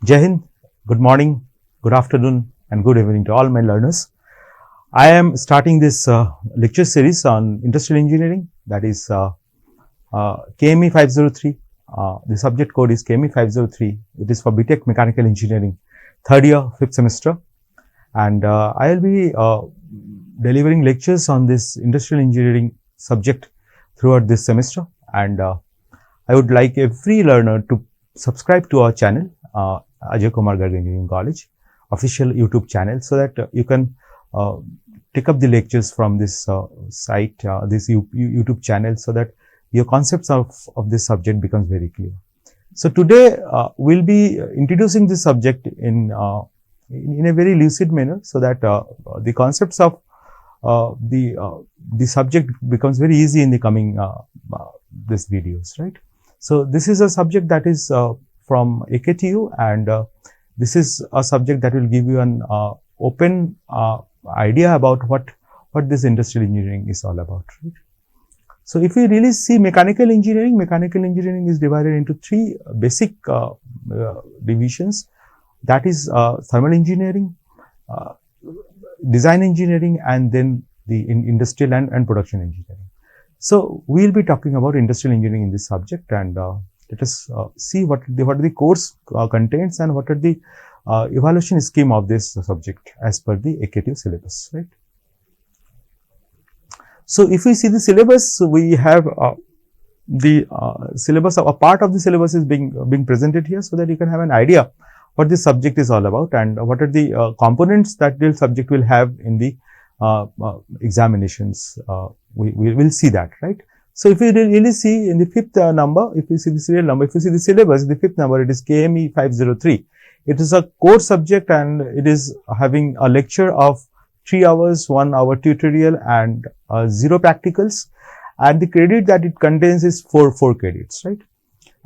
Jai Hind, good morning, good afternoon and good evening to all my learners. I am starting this lecture series on industrial engineering, that is KME 503. The subject code is KME 503. It is for BTech Mechanical Engineering, third year, 5th semester. And I will be delivering lectures on this industrial engineering subject throughout this semester. And I would like every learner to subscribe to our channel, Ajay Kumar Garg Engineering College official YouTube channel, so that you can take up the lectures from this site, this YouTube channel, so that your concepts of this subject becomes very clear. So today we'll be introducing this subject in a very lucid manner, so that the concepts of the subject becomes very easy in the coming these videos, right? So this is a subject that is from AKTU, and this is a subject that will give you an open idea about what this industrial engineering is all about, right? So if we really see mechanical engineering is divided into three basic divisions. That is thermal engineering, design engineering, and then the industrial and production engineering. So we will be talking about industrial engineering in this subject, and let us see what the course contains and what are the evaluation scheme of this subject as per the AKTU syllabus, right? So if we see the syllabus, we have the syllabus. A part of the syllabus is being presented here, so that you can have an idea what this subject is all about and what are the components that the subject will have in the examinations. We will see that, right? So if you really see in the fifth number, if you see the serial number, if you see the syllabus, the fifth number, it is KME 503. It is a core subject, and it is having a lecture of 3 hours, 1 hour tutorial, and 0 practicals. And the credit that it contains is 4 credits, right?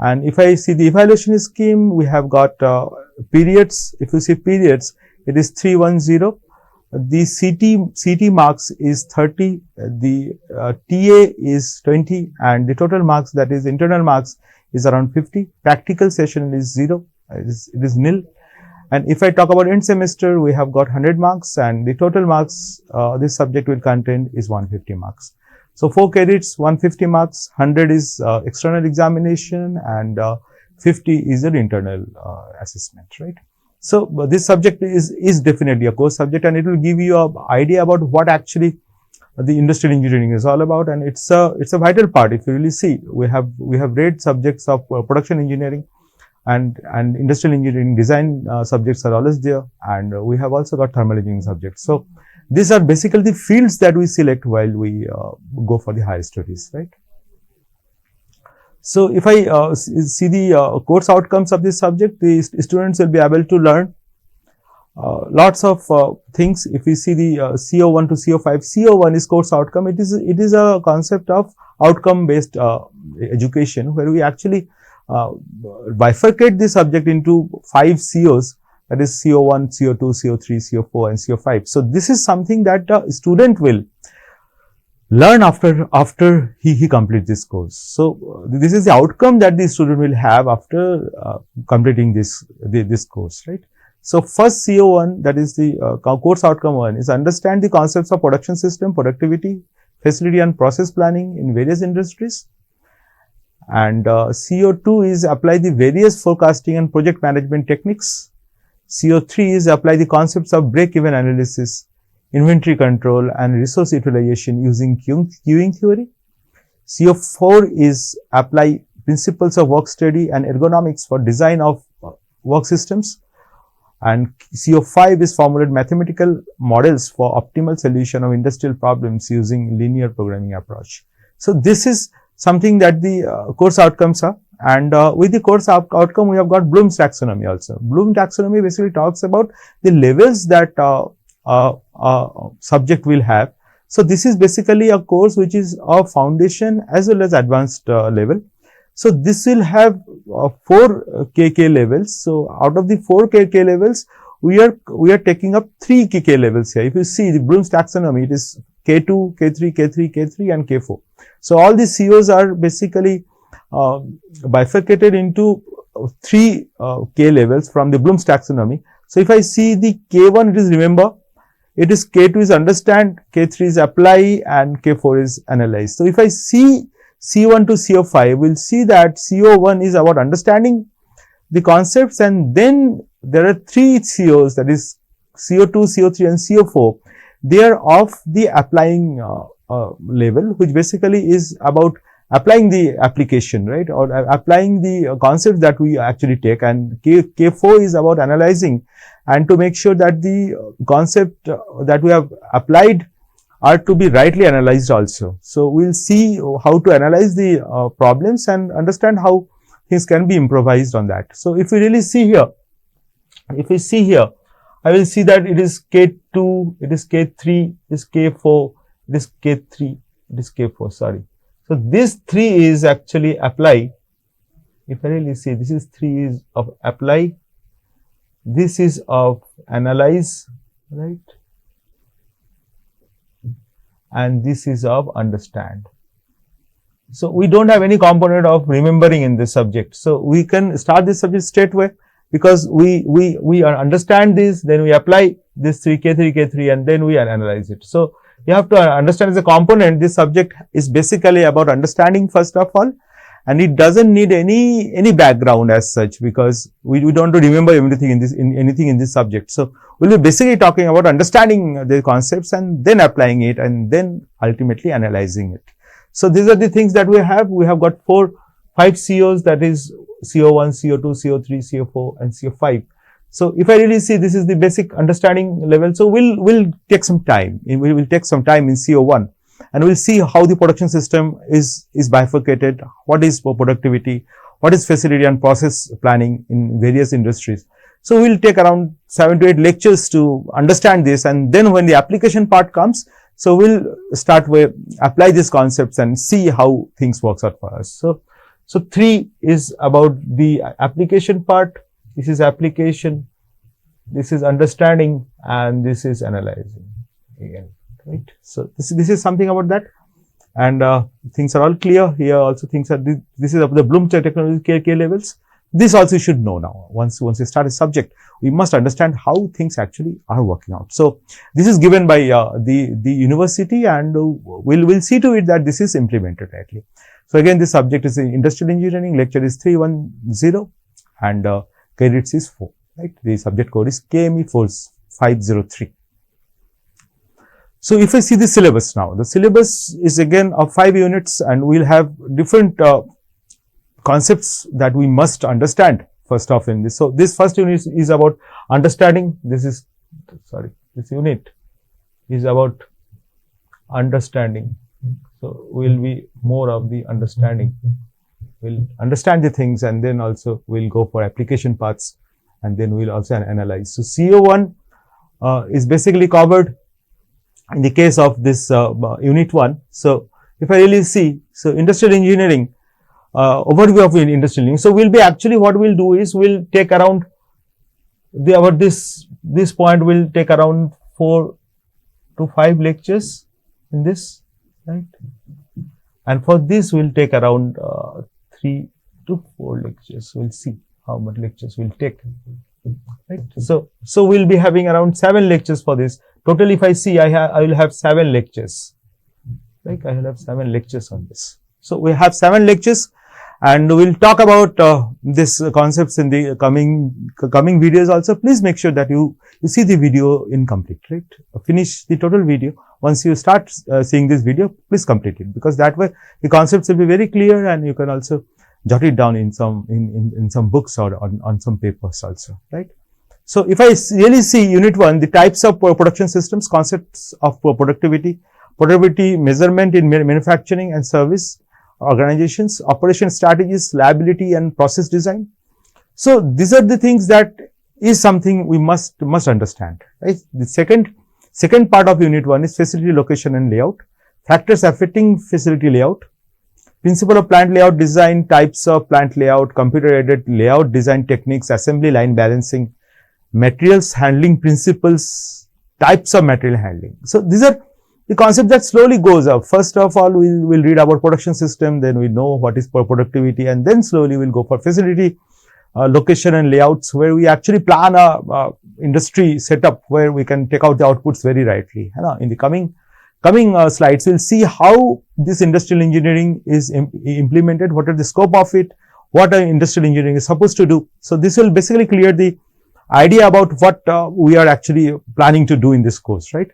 And if I see the evaluation scheme, we have got periods. If you see periods, it is 310. The CT marks is 30, the TA is 20, and the total marks, that is internal marks, is around 50. Practical session is 0, it is nil. And if I talk about end semester, we have got 100 marks, and the total marks this subject will contain is 150 marks. So 4 credits, 150 marks, 100 is external examination, and 50 is an internal assessment, right? So this subject is definitely a core subject, and it will give you an idea about what actually the industrial engineering is all about, and it's a vital part. If you really see, we have read subjects of production engineering and industrial engineering, design subjects are always there, and we have also got thermal engineering subjects. So these are basically the fields that we select while we go for the higher studies, right? So if I see the course outcomes of this subject, the students will be able to learn lots of things. If we see the CO1 to CO5, CO1 is course outcome. It is a concept of outcome based education, where we actually bifurcate the subject into 5 COs, that is CO1, CO2, CO3, CO4 and CO5. So this is something that a student will learn after he completes this course. So this is the outcome that the student will have after completing this course, right? So first CO1, that is the course outcome 1, is understand the concepts of production system, productivity, facility and process planning in various industries. And CO2 is apply the various forecasting and project management techniques. CO3 is apply the concepts of break-even analysis, inventory control and resource utilization using queuing theory. CO4 is apply principles of work study and ergonomics for design of work systems. And CO5 is formulate mathematical models for optimal solution of industrial problems using linear programming approach. So this is something that the course outcomes are. And with the course outcome, we have got Bloom's taxonomy also. Bloom's taxonomy basically talks about the levels that subject will have. So this is basically a course which is of foundation as well as advanced level. So this will have 4 KK levels. So out of the 4 KK levels, we are taking up 3 KK levels here. If you see the Bloom's taxonomy, it is K2, K3, K3, K3 and K4. So all these COs are basically bifurcated into three K levels from the Bloom's taxonomy. So if I see the K1, it is remember, it is K2 is understand, K3 is apply, and K4 is analyze. So if I see CO1 to CO5, we'll see that CO1 is about understanding the concepts, and then there are three COs, that is CO2, CO3 and CO4. They are of the applying level, which basically is about applying the application, right, or applying the concepts that we actually take, and K4 is about analyzing and to make sure that the concept that we have applied are to be rightly analyzed also. So we'll see how to analyze the problems and understand how things can be improvised on that. So if we really see here, if we see here, I will see that it is K2, it is K3, it is K4, it is K3, it is K4, sorry. So this 3 is actually apply. If I really see, this is 3 is of apply, this is of analyze, right, and this is of understand. So we don't have any component of remembering in this subject. So we can start this subject straight away, because we understand this, then we apply this 3 K3, K3, and then we analyze it. So you have to understand as a component, this subject is basically about understanding first of all, and it doesn't need any background as such, because we don't remember everything in this, anything in this subject. So we'll be basically talking about understanding the concepts and then applying it and then ultimately analyzing it. So these are the things that we have. We have got 5 COs, that is CO1, CO2, CO3, CO4 and CO5. So if I really see, this is the basic understanding level. So we'll take some time. We will take some time in CO1, and we'll see how the production system is bifurcated, what is productivity, what is facility and process planning in various industries. So we'll take around 7 to 8 lectures to understand this, and then when the application part comes, so we'll start with apply these concepts and see how things works out for us. So 3 is about the application part. This is application, this is understanding, and this is analyzing again, right. So this is something about that, and things are all clear here. Also things are, this is of the Bloom technology K levels. This also you should know now. Once you start a subject, we must understand how things actually are working out. So this is given by the university, and we'll see to it that this is implemented rightly. So again, this subject is industrial engineering. Lecture is 310, and credits is 4, right. The subject code is KME 4503. So if I see the syllabus now, the syllabus is again of 5 units, and we'll have different concepts that we must understand first off in this. So this first unit is about understanding. This unit is about understanding. So we'll be more of the understanding. We'll understand the things, and then also we'll go for application parts, and then we'll also analyze. So CO1 is basically covered in the case of this unit 1. So if I really see, so industrial engineering, overview of industrial engineering. So we'll be actually, what we'll do is we'll take around this point will take around 4 to 5 lectures in this, right, and for this we'll take around 3 to 4 lectures. We'll see how much lectures we'll take, right. So we'll be having around 7 lectures for this. Total, if I see, I will have 7 lectures, right. I will have 7 lectures on this. So we have 7 lectures, and we'll talk about this concepts in the coming videos also. Please make sure that you see the video incomplete, right. Finish the total video. Once you start seeing this video, please complete it, because that way the concepts will be very clear, and you can also jot it down in some books or on some papers also, right. So if I really see unit 1, the types of production systems, concepts of productivity measurement in manufacturing and service organizations, operation strategies, liability and process design. So these are the things that is something we must understand, right. The second part of unit 1 is facility location and layout, factors affecting facility layout, principle of plant layout design, types of plant layout, computer aided layout design techniques, assembly line balancing, materials handling principles, types of material handling. So these are the concept that slowly goes up. First of all, we'll read about production system, then we know what is productivity, and then slowly we'll go for facility location and layouts, where we actually plan a industry setup where we can take out the outputs very rightly. In the coming slides, we'll see how this industrial engineering is implemented, what are the scope of it, what industrial engineering is supposed to do. So this will basically clear the idea about what we are actually planning to do in this course, right?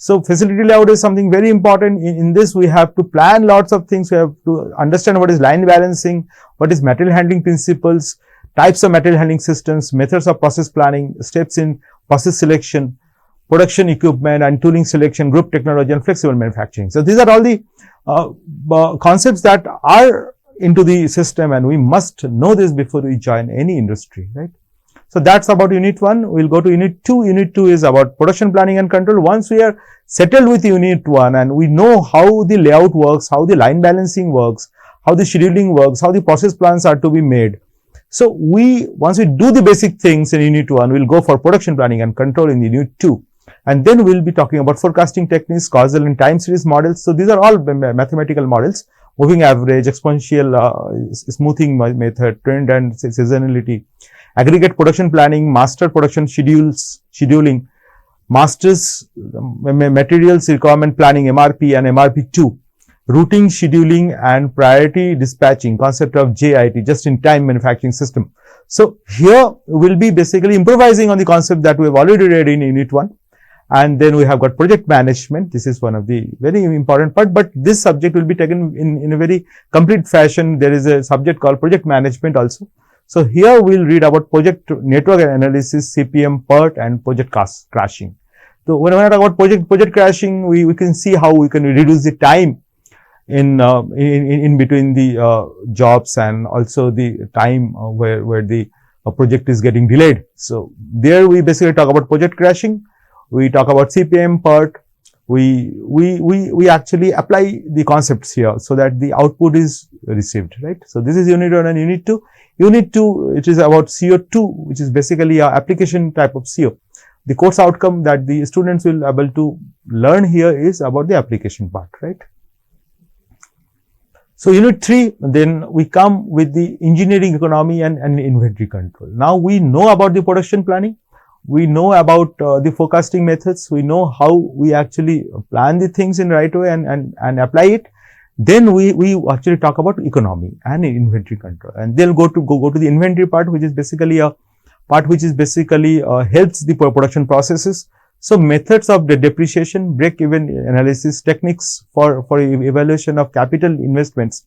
So facility layout is something very important. In this, we have to plan lots of things. We have to understand what is line balancing, what is material handling principles, types of material handling systems, methods of process planning, steps in process selection, production equipment and tooling selection, group technology and flexible manufacturing. So these are all the concepts that are into the system, and we must know this before we join any industry, right? So that's about unit 1. We'll go to unit 2. Unit 2 is about production planning and control. Once we are settled with unit 1 and we know how the layout works, how the line balancing works, how the scheduling works, how the process plans are to be made. So once we do the basic things in unit 1, we'll go for production planning and control in unit 2. And then we'll be talking about forecasting techniques, causal and time series models. So these are all mathematical models: moving average, exponential smoothing method, trend and seasonality, aggregate production planning, master production scheduling, masters materials requirement planning, MRP and MRP2, routing, scheduling and priority dispatching, concept of JIT, just in time manufacturing system. So here we'll be basically improvising on the concept that we have already read in unit 1. And then we have got project management. This is one of the very important part, but this subject will be taken in a very complete fashion. There is a subject called project management also. So here we'll read about project network analysis, CPM, PERT and project crashing. So when I talk about project crashing, we can see how we can reduce the time in between the jobs, and also the time where the project is getting delayed. So there we basically talk about project crashing. We talk about CPM, PERT. We actually apply the concepts here so that the output is received, right? So this is unit 1 and unit 2. Unit 2, it is about CO2, which is basically a application type of CO. The course outcome that the students will be able to learn here is about the application part, right? So unit 3, then we come with the engineering economy and inventory control. Now we know about the production planning. We know about the forecasting methods. We know how we actually plan the things in right way and apply it. Then we actually talk about economy and inventory control, and they'll go to the inventory part, which is basically a part which is basically helps the production processes. So methods of the depreciation, break-even analysis, techniques for evaluation of capital investments,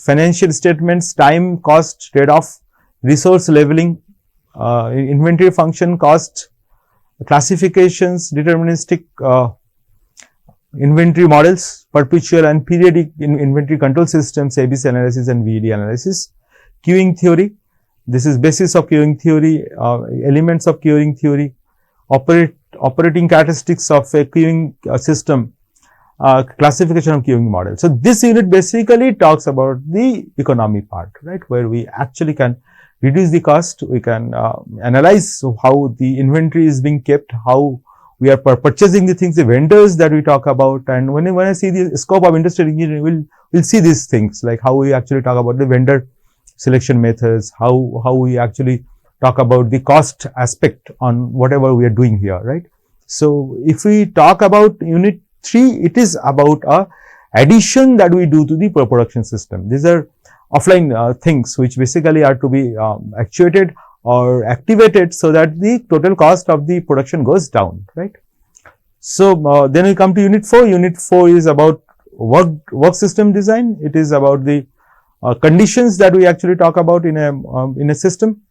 financial statements, time, cost, trade-off, resource leveling, inventory function, cost, classifications, deterministic inventory models, perpetual and periodic inventory control systems, ABC analysis and VED analysis, queuing theory. This is basis of queuing theory, elements of queuing theory, operating characteristics of a queuing system, classification of queuing model. So this unit basically talks about the economy part, right, where we actually can reduce the cost. We can analyze how the inventory is being kept, how we are purchasing the things, the vendors that we talk about. And when I see the scope of industrial engineering, we'll see these things, like how we actually talk about the vendor selection methods, how we actually talk about the cost aspect on whatever we are doing here, right? So if we talk about unit 3, it is about a addition that we do to the production system. These are offline things which basically are to be actuated or activated so that the total cost of the production goes down, right? So then we come to unit 4. Unit 4 is about work system design. It is about the conditions that we actually talk about in a system.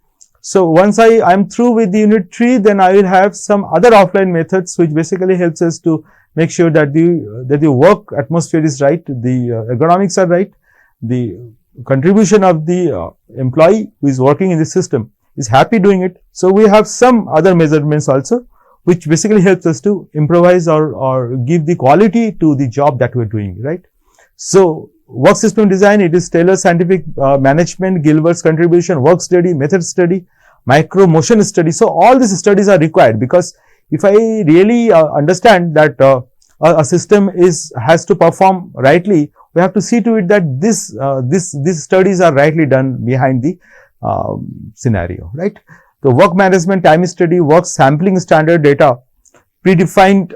So once I am through with the unit 3, then I will have some other offline methods which basically helps us to make sure that the work atmosphere is right, the ergonomics are right, the contribution of the employee who is working in the system is happy doing it. So we have some other measurements also, which basically helps us to improvise or give the quality to the job that we're doing, right? So work system design, it is Taylor's scientific management, Gilbert's contribution, work study, method study, micro motion study. So all these studies are required, because if I really understand that a system has to perform rightly, we have to see to it that these studies are rightly done behind the scenario, right? The work management, time study, work sampling standard data, predefined,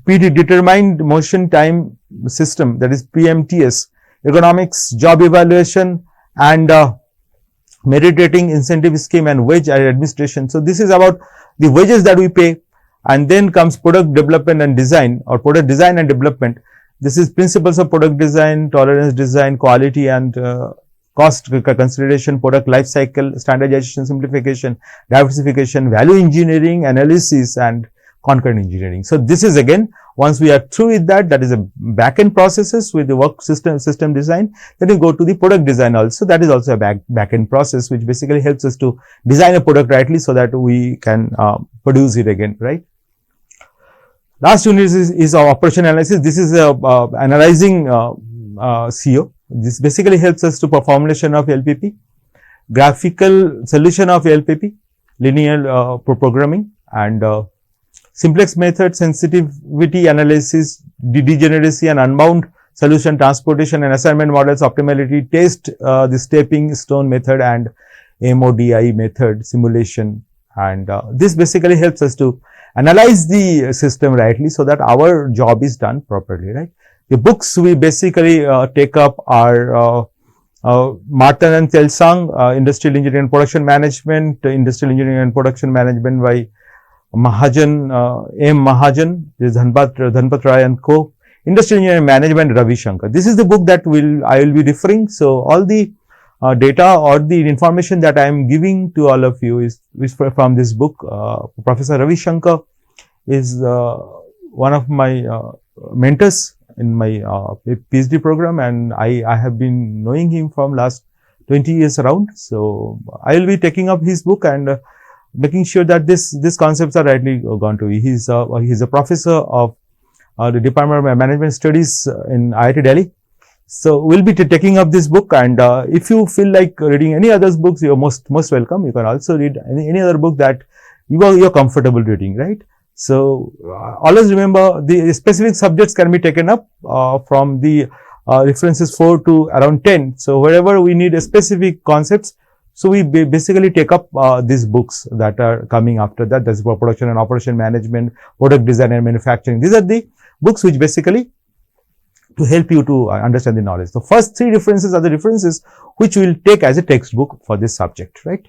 predetermined motion time system, that is PMTS, economics, job evaluation, and merit rating, incentive scheme, and wage administration. So this is about the wages that we pay, and then comes product development and design, or product design and development. This is principles of product design, tolerance design, quality and cost consideration, product life cycle, standardization, simplification, diversification, value engineering, analysis, and concurrent engineering. So this is again, once we are through with that, that is a back-end processes with the work system design. Then we go to the product design also. That is also a back-end process, which basically helps us to design a product rightly so that we can produce it again, right? Last unit is our operation analysis. This is analyzing CO. This basically helps us to formulation of LPP, graphical solution of LPP, linear programming, and simplex method, sensitivity analysis, degeneracy and unbound solution, transportation and assignment models, optimality test, the stepping stone method, and MODI method, simulation. And this basically helps us to analyze the system rightly so that our job is done properly, right? The books we basically take up are Martin and Telsang, Industrial Engineering and Production Management, Industrial Engineering and Production Management by Mahajan, M. Mahajan, this is Dhanpat Rai and Co. Industrial Engineering Management, Ravi Shankar. This is the book that I will be referring. So all the data or the information that I am giving to all of you is from this book. Professor Ravi Shankar is one of my mentors in my PhD program, and I have been knowing him from last 20 years around. So I will be taking up his book and making sure that these concepts are rightly gone to. He's a professor of the Department of Management Studies in IIT Delhi. So we'll be taking up this book, and if you feel like reading any other books, you're most welcome. You can also read any other book that you're comfortable reading, right? So always remember, the specific subjects can be taken up from the references 4 to around 10. So wherever we need a specific concepts, so we basically take up these books that are coming after that. That's for production and operation management, product design and manufacturing. These are the books which basically to help you to understand the knowledge. The first 3 references are the references which we will take as a textbook for this subject, right?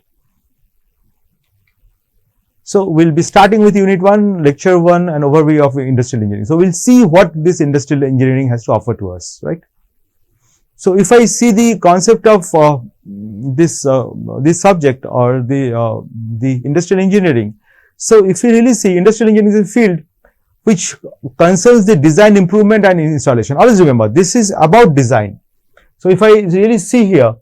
So we'll be starting with unit 1, lecture 1, and overview of industrial engineering. So we'll see what this industrial engineering has to offer to us, right? So if I see the concept of this subject or the industrial engineering, so if you really see, industrial engineering is a field which concerns the design, improvement, and installation. Always remember, this is about design. So if I really see here,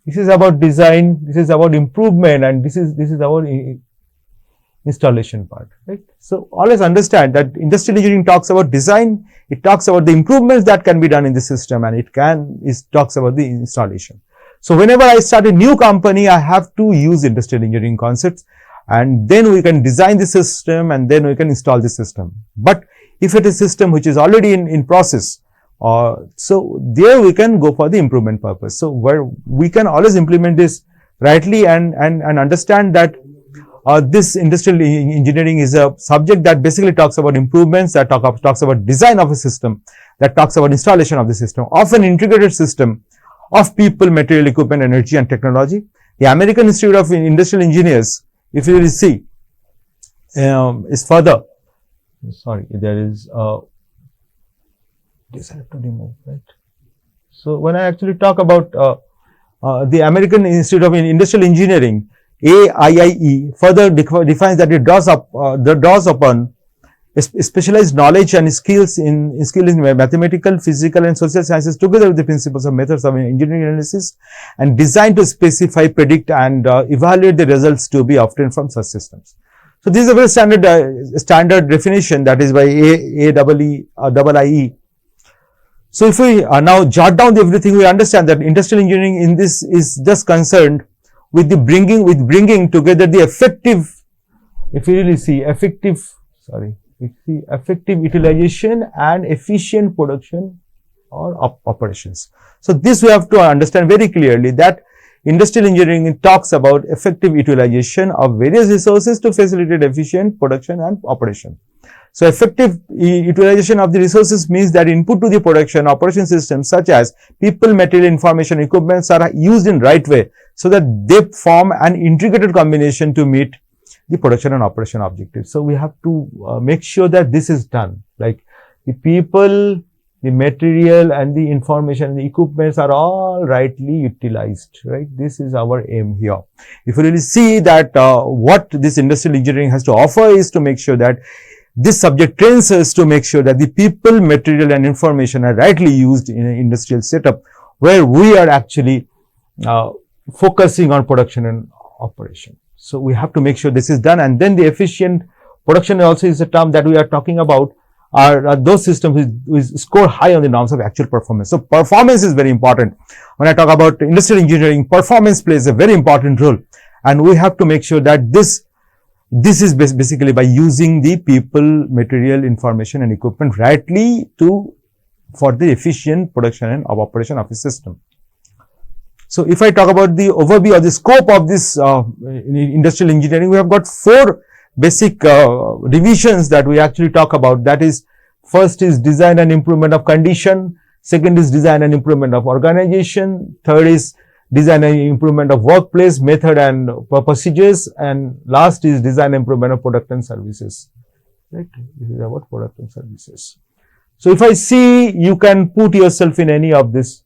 this is about design, this is about improvement, and this is about installation part, right? So always understand that industrial engineering talks about design, it talks about the improvements that can be done in the system, and it talks about the installation. So whenever I start a new company, I have to use industrial engineering concepts, and then we can design the system, and then we can install the system. But if it is a system which is already in process, so there we can go for the improvement purpose. So where we can always implement this rightly and understand that this industrial engineering is a subject that basically talks about improvements, that talks about design of a system, that talks about installation of the system, of an integrated system of people, material, equipment, energy, and technology. The American Institute of Industrial Engineers, if you will see, is further. Sorry, there is this I have to remove, right? So when I actually talk about the American Institute of Industrial Engineering, AIIE, further defines that it draws upon specialized knowledge and skills in mathematical, physical, and social sciences, together with the principles of methods of engineering analysis, and designed to specify, predict, and evaluate the results to be obtained from such systems. So this is a very standard definition, that is by AIIE. So if we now jot down everything, we understand that industrial engineering in this is just concerned with the bringing together the effective, if you really see, effective utilization and efficient production or operations. So this we have to understand very clearly, that industrial engineering, it talks about effective utilization of various resources to facilitate efficient production and operation. So effective utilization of the resources means that input to the production operation systems such as people, material, information, equipments are used in right way so that they form an integrated combination to meet the production and operation objectives. So we have to make sure that this is done, like the people, the material and the information, the equipments are all rightly utilized, right? This is our aim here. If you really see that what this industrial engineering has to offer is to make sure that this subject trains us to make sure that the people, material and information are rightly used in an industrial setup where we are actually focusing on production and operation. So we have to make sure this is done, and then the efficient production also is a term that we are talking about are those systems which score high on the norms of actual performance. So performance is very important. When I talk about industrial engineering, performance plays a very important role, and we have to make sure that this is basically by using the people, material, information and equipment rightly for the efficient production and operation of the system. So if I talk about the overview or the scope of this in industrial engineering, we have got 4 basic divisions that we actually talk about. That is, first is design and improvement of condition, second is design and improvement of organization, third is design and improvement of workplace, method and procedures, and last is design and improvement of product and services. Right? This is about product and services. So if I see, you can put yourself in any of these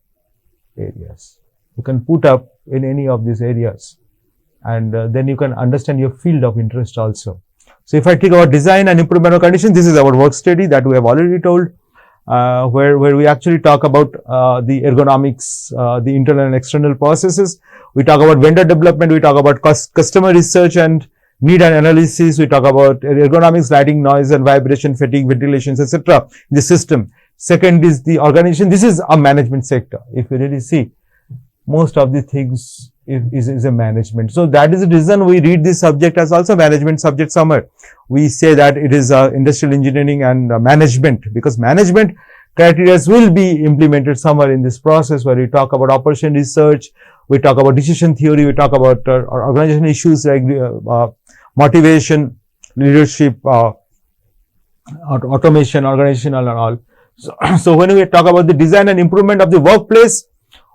areas. You can put up in any of these areas, and then you can understand your field of interest also. So if I take our design and improvement of conditions, this is our work study that we have already told, where we actually talk about the ergonomics, the internal and external processes. We talk about vendor development, we talk about customer research and need and analysis, we talk about ergonomics, lighting, noise and vibration, fatigue, ventilations, etc. in the system. Second is the organization. This is a management sector. If you really see, most of the things is a management. So that is the reason we read this subject as also management subject somewhere. We say that it is industrial engineering and management, because management criteria will be implemented somewhere in this process, where we talk about operation research, we talk about decision theory, we talk about organizational issues like motivation, leadership, automation, organizational and all. So when we talk about the design and improvement of the workplace,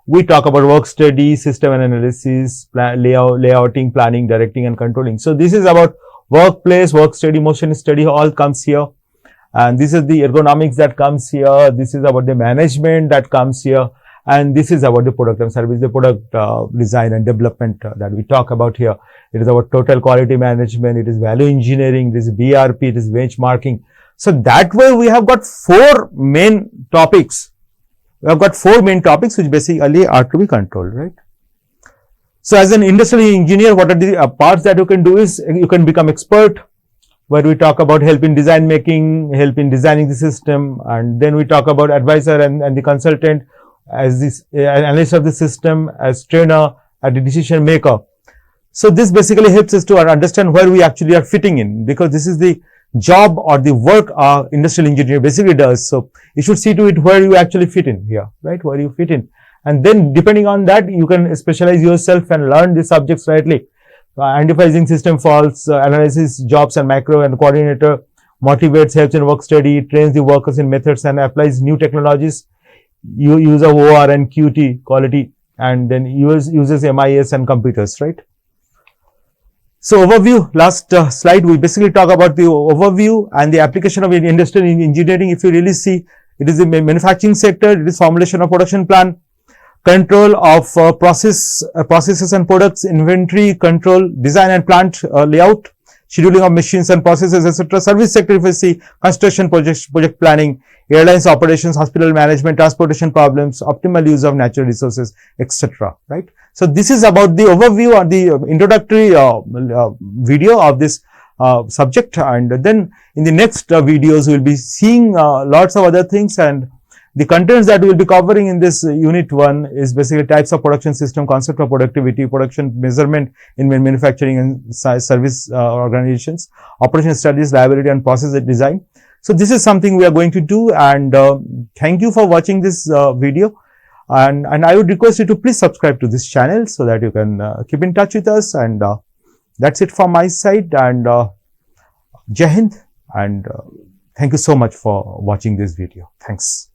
we talk about work study, system analysis, layouting, planning, directing and controlling. So this is about workplace, work study, motion study, all comes here. And this is the ergonomics that comes here. This is about the management that comes here. And this is about the product and service, the product design and development that we talk about here. It is about total quality management. It is value engineering. This is BRP. It is benchmarking. So that way we have got 4 main topics. We have got 4 main topics which basically are to be controlled, right? So as an industrial engineer, what are the parts that you can do is you can become expert, where we talk about help in design making, help in designing the system, and then we talk about advisor and the consultant as this analyst of the system, as trainer, as the decision maker. So this basically helps us to understand where we actually are fitting in, because this is the job or the work industrial engineer basically does. So you should see to it where you actually fit in here, right? Where you fit in. And then depending on that, you can specialize yourself and learn the subjects rightly. Identifying system faults, analysis, jobs and macro and coordinator, motivates, helps in work study, trains the workers in methods and applies new technologies, use of OR and QT, quality, and then uses MIS and computers, right? So overview, last slide, we basically talk about the overview and the application of industrial engineering. If you really see, it is the manufacturing sector, it is formulation of production plan, control of processes and products, inventory control, design and plant layout, scheduling of machines and processes, etc. Service sector, if you see, construction project planning, airlines operations, hospital management, transportation problems, optimal use of natural resources, etc. Right? So this is about the overview or the introductory video of this subject, and then in the next videos we will be seeing lots of other things, and the contents that we will be covering in this unit 1 is basically types of production system, concept of productivity, production measurement in manufacturing and service organizations, operation studies, liability and process design. So this is something we are going to do, and thank you for watching this video. and I would request you to please subscribe to this channel so that you can keep in touch with us. And that's it from my side. And Jai Hind, and thank you so much for watching this video. Thanks.